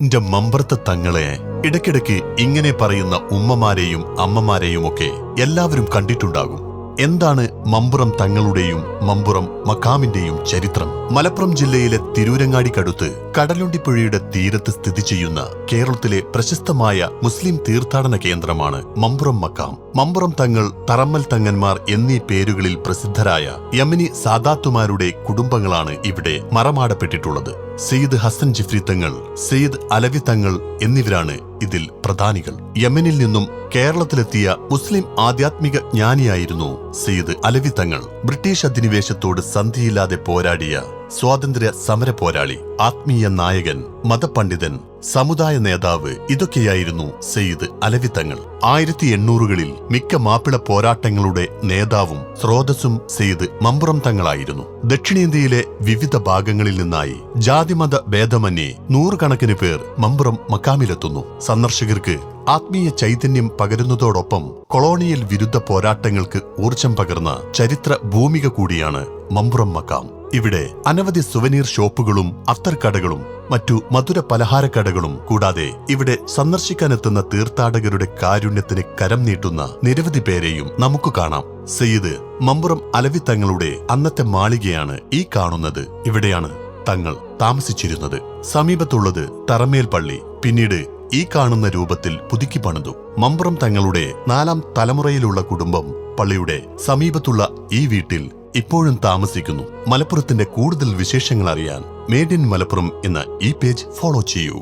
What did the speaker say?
ന്റെ മമ്പറത്തെ തങ്ങളെ ഇടയ്ക്കിടയ്ക്ക് ഇങ്ങനെ പറയുന്ന ഉമ്മമാരെയും അമ്മമാരെയുമൊക്കെ എല്ലാവരും കണ്ടിട്ടുണ്ടാകും. എന്താണ് മമ്പുറം തങ്ങളുടെയും മമ്പുറം മഖാമിന്റെയും ചരിത്രം? മലപ്പുറം ജില്ലയിലെ തിരൂരങ്ങാടിക്കടുത്ത് കടലുണ്ടിപ്പുഴയുടെ തീരത്ത് സ്ഥിതി ചെയ്യുന്ന കേരളത്തിലെ പ്രശസ്തമായ മുസ്ലിം തീർത്ഥാടന കേന്ദ്രമാണ് മമ്പുറം മഖാം. മമ്പുറം തങ്ങൾ, തറമ്മൽ തങ്ങന്മാർ എന്നീ പേരുകളിൽ പ്രസിദ്ധരായ യമനി സാദാത്തുമാരുടെ കുടുംബങ്ങളാണ് ഇവിടെ മറമാടപ്പെട്ടിട്ടുള്ളത്. സയ്യിദ് ഹസൻ ജിഫ്രി തങ്ങൾ, സയ്യിദ് അലവി തങ്ങൾ എന്നിവരാണ് ഇതിൽ പ്രധാനികൾ. യമനിൽ നിന്നും കേരളത്തിലെത്തിയ മുസ്ലിം ആധ്യാത്മിക ജ്ഞാനിയായിരുന്നു സയ്യിദ് അലവി തങ്ങൾ. ബ്രിട്ടീഷ് അധിനിവേശത്തോട് സന്ധിയില്ലാതെ പോരാടിയ സ്വാതന്ത്ര്യ സമര പോരാളി, ആത്മീയ നായകൻ, മതപണ്ഡിതൻ, സമുദായ നേതാവ് ഇതൊക്കെയായിരുന്നു സയ്യിദ് അലവി തങ്ങൾ. 1800കളിൽ മിക്ക മാപ്പിള പോരാട്ടങ്ങളുടെ നേതാവും സ്രോതസ്സും സയ്യിദ് മമ്പുറം തങ്ങളായിരുന്നു. ദക്ഷിണേന്ത്യയിലെ വിവിധ ഭാഗങ്ങളിൽ നിന്നായി ജാതിമത ഭേദമന്യേ നൂറുകണക്കിന് പേർ മമ്പുറം മഖാമിലെത്തുന്നു. സന്ദർശകർക്ക് ആത്മീയ ചൈതന്യം പകരുന്നതോടൊപ്പം കൊളോണിയൽ വിരുദ്ധ പോരാട്ടങ്ങൾക്ക് ഊർജം പകർന്ന ചരിത്ര ഭൂമിക കൂടിയാണ് മമ്പുറം മഖാം. ഇവിടെ അനവധി സുവനീർ ഷോപ്പുകളും അത്തർക്കടകളും മറ്റു മധുര പലഹാരക്കടകളും കൂടാതെ ഇവിടെ സന്ദർശിക്കാനെത്തുന്ന തീർത്ഥാടകരുടെ കാരുണ്യത്തിന് കരം നീട്ടുന്ന നിരവധി പേരെയും നമുക്ക് കാണാം. സയ്യിദ് മമ്പുറം അലവി തങ്ങളുടെ അന്നത്തെ മാളികയാണ് ഈ കാണുന്നത്. ഇവിടെയാണ് തങ്ങൾ താമസിച്ചിരുന്നത്. സമീപത്തുള്ളത് തറമേൽ പള്ളി പിന്നീട് ഈ കാണുന്ന രൂപത്തിൽ പുതുക്കി പണിതു. മമ്പുറം തങ്ങളുടെ 4ാം തലമുറയിലുള്ള കുടുംബം പള്ളിയുടെ സമീപത്തുള്ള ഈ വീട്ടിൽ ഇപ്പോഴും താമസിക്കുന്നു. മലപ്പുറത്തിന്റെ കൂടുതൽ വിശേഷങ്ങൾ അറിയാൻ മേഡ് ഇൻ മലപ്പുറം എന്ന ഈ പേജ് ഫോളോ ചെയ്യൂ.